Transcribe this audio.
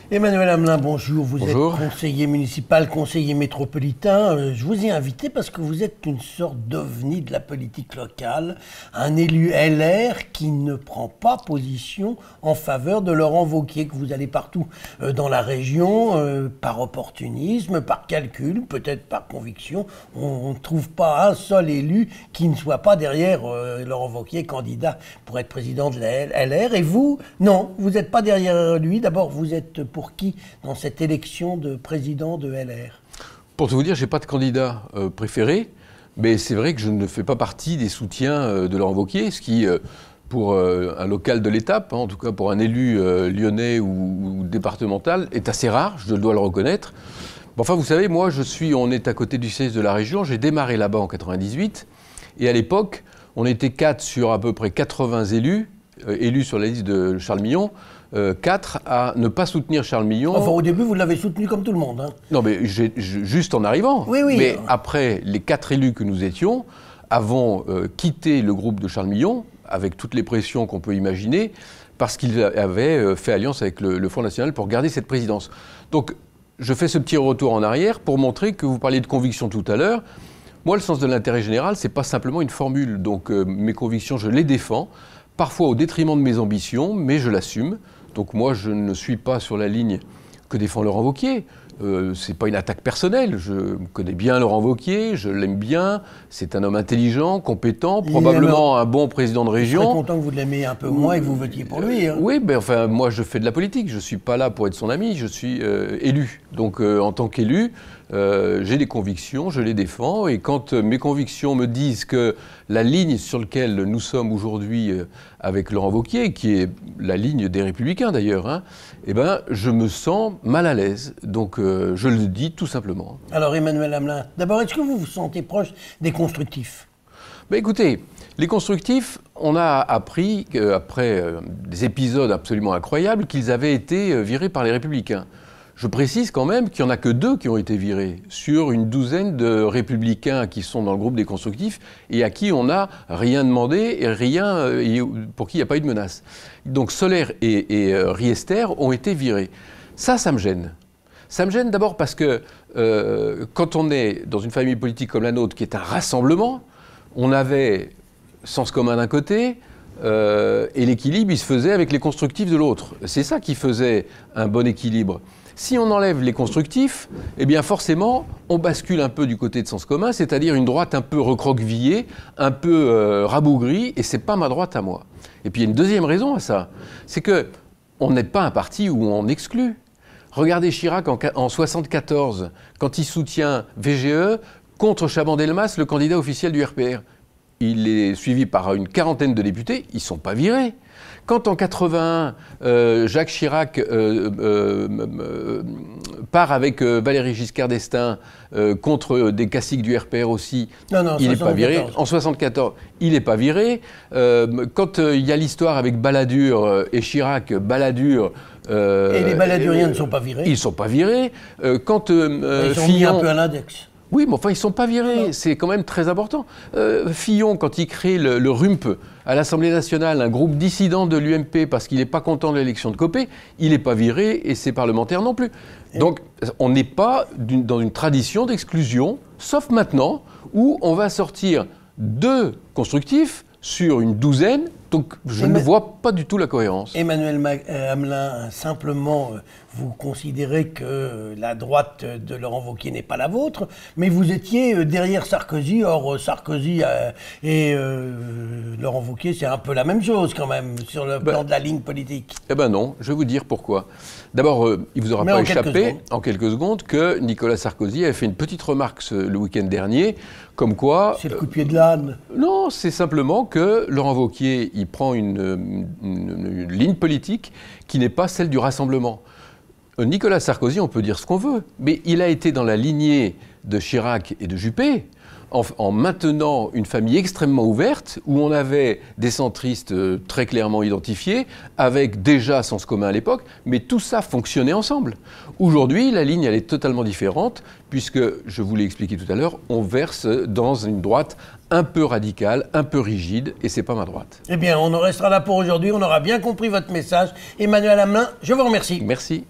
Emmanuel Hamelin, bonjour. Vous Bonjour. êtes conseiller municipal, conseiller métropolitain. Je vous ai invité parce que vous êtes une sorte d'ovni de la politique locale, un élu LR qui ne prend pas position en faveur de Laurent Wauquiez, que vous allez partout dans la région, par opportunisme, par calcul, peut-être par conviction. On ne trouve pas un seul élu qui ne soit pas derrière Laurent Wauquiez, candidat pour être président de la LR. Et vous, non, vous n'êtes pas derrière lui. D'abord, vous êtes pour qui dans cette élection de président de LR? Pour tout vous dire, je n'ai pas de candidat préféré, mais c'est vrai que je ne fais pas partie des soutiens de Laurent Wauquiez, ce qui, pour un local de l'étape, en tout cas pour un élu lyonnais ou départemental, est assez rare, je dois le reconnaître. Enfin, vous savez, moi, on est à côté du siège de la région, j'ai démarré là-bas en 98, et à l'époque, on était 4 sur à peu près 80 élus sur la liste de Charles Millon, 4 à ne pas soutenir Charles Millon. Enfin, au début, vous l'avez soutenu comme tout le monde. Hein. Non, mais juste en arrivant. Oui, oui. Mais après, les 4 élus que nous étions avons quitté le groupe de Charles Millon, avec toutes les pressions qu'on peut imaginer, parce qu'ils avaient fait alliance avec le Front National pour garder cette présidence. Donc, je fais ce petit retour en arrière pour montrer que vous parliez de conviction tout à l'heure. Moi, le sens de l'intérêt général, c'est pas simplement une formule. Donc, mes convictions, je les défends, parfois au détriment de mes ambitions, mais je l'assume. Donc moi, je ne suis pas sur la ligne que défend Laurent Wauquiez. C'est pas une attaque personnelle. Je connais bien Laurent Wauquiez, je l'aime bien. C'est un homme intelligent, compétent, probablement un bon président de région. Je suis content que vous l'aimiez un peu moins et que vous votiez pour lui. Hein. Oui, mais enfin, moi, je fais de la politique. Je suis pas là pour être son ami. Je suis élu. Donc, en tant qu'élu, j'ai des convictions, je les défends. Et quand mes convictions me disent que la ligne sur laquelle nous sommes aujourd'hui avec Laurent Wauquiez, qui est la ligne des Républicains d'ailleurs, hein, eh ben, je me sens mal à l'aise. Donc, je le dis tout simplement. Alors, Emmanuel Hamelin, d'abord, est-ce que vous vous sentez proche des constructifs? Ben, écoutez, les constructifs, on a appris, après des épisodes absolument incroyables, qu'ils avaient été virés par les Républicains. Je précise quand même qu'il n'y en a que 2 qui ont été virés sur une douzaine de républicains qui sont dans le groupe des constructifs et à qui on n'a rien demandé et pour qui il n'y a pas eu de menace. Donc Solaire et Riester ont été virés. Ça me gêne. Ça me gêne d'abord parce que quand on est dans une famille politique comme la nôtre qui est un rassemblement, on avait sens commun d'un côté, et l'équilibre, il se faisait avec les constructifs de l'autre. C'est ça qui faisait un bon équilibre. Si on enlève les constructifs, eh bien forcément, on bascule un peu du côté de sens commun, c'est-à-dire une droite un peu recroquevillée, un peu rabougrie, et c'est pas ma droite à moi. Et puis il y a une deuxième raison à ça, c'est que on n'est pas un parti où on exclut. Regardez Chirac en 1974, quand il soutient VGE contre Chaban-Delmas, le candidat officiel du RPR. Il est suivi par une quarantaine de députés, ils ne sont pas virés. Quand en 81, Jacques Chirac part avec Valéry Giscard d'Estaing contre des caciques du RPR aussi, il n'est pas viré. En 74, il n'est pas viré. Quand il y a l'histoire avec Balladur et Chirac, Balladur... et les Balladuriens ne sont pas virés. Ils ne sont pas virés. Quand ils sont mis un peu à l'index. Oui, mais enfin, ils ne sont pas virés, c'est quand même très important. Fillon, quand il crée le RUMP à l'Assemblée nationale, un groupe dissident de l'UMP parce qu'il n'est pas content de l'élection de Copé, il n'est pas viré et ses parlementaires non plus. Donc, on n'est pas dans une tradition d'exclusion, sauf maintenant où on va sortir 2 constructifs sur une douzaine. Donc, je ne vois pas du tout la cohérence. Emmanuel Hamelin, simplement, vous considérez que la droite de Laurent Wauquiez n'est pas la vôtre, mais vous étiez derrière Sarkozy. Or, Sarkozy et Laurent Wauquiez, c'est un peu la même chose quand même, sur le plan de la ligne politique. Eh ben non, je vais vous dire pourquoi. D'abord, il ne vous aura pas échappé, en quelques secondes, que Nicolas Sarkozy avait fait une petite remarque le week-end dernier, comme quoi... C'est le coup de pied de l'âne. Non, c'est simplement que Laurent Wauquiez, il prend une ligne politique qui n'est pas celle du rassemblement. Nicolas Sarkozy, on peut dire ce qu'on veut, mais il a été dans la lignée de Chirac et de Juppé, en maintenant une famille extrêmement ouverte, où on avait des centristes très clairement identifiés, avec déjà sens commun à l'époque, mais tout ça fonctionnait ensemble. Aujourd'hui, la ligne, elle est totalement différente, puisque, je vous l'ai expliqué tout à l'heure, on verse dans une droite un peu radicale, un peu rigide, et c'est pas ma droite. Eh bien, on en restera là pour aujourd'hui, on aura bien compris votre message. Emmanuel Hamelin, je vous remercie. Merci.